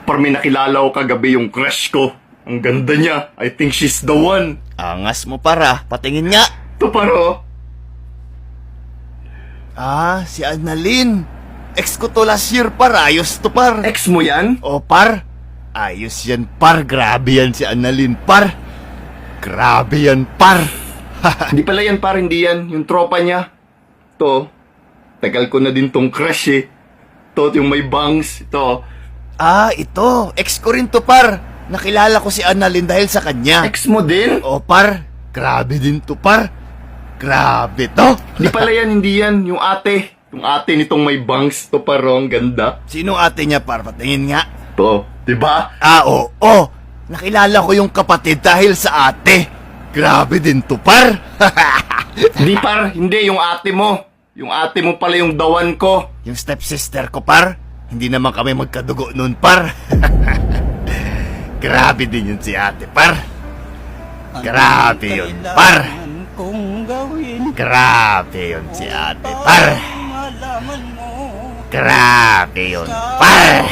Par, may nakilala ko kagabi yung crush ko. Ang ganda niya. I think she's the one. Angas mo para, patingin nga. To par, oh. Ah, si Annalyn. Ex ko to last year par, ayos to par. Ex mo yan? O par, ayos yan par, grabe yan si Annalyn par. Grabe yan par. Hindi pala yan, par, hindi yan. Yung tropa niya. To, tagal ko na din tong crush eh. To, yung may bangs. To, Ah, ito, ex ko rin to par. Nakilala ko si Annalyn dahil sa kanya. ex mo din? O par, grabe din to par. Grabe to. Hindi pala yan, hindi yan. Yung ate. Yung ate nitong may bangs. To, par, oh, ang ganda. Sino ate niya par, patingin nga. To, diba? Ah, oo. Nakilala ko yung kapatid dahil sa ate. Grabe din to par. Hindi, par, hindi. Yung ate mo. Yung ate mo pala yung dawan ko. Yung stepsister ko par, hindi naman kami magkadugo nun par. Grabe din yun si ate par. Grabe yun par. Grabe yun si ate par. Grabe yun par.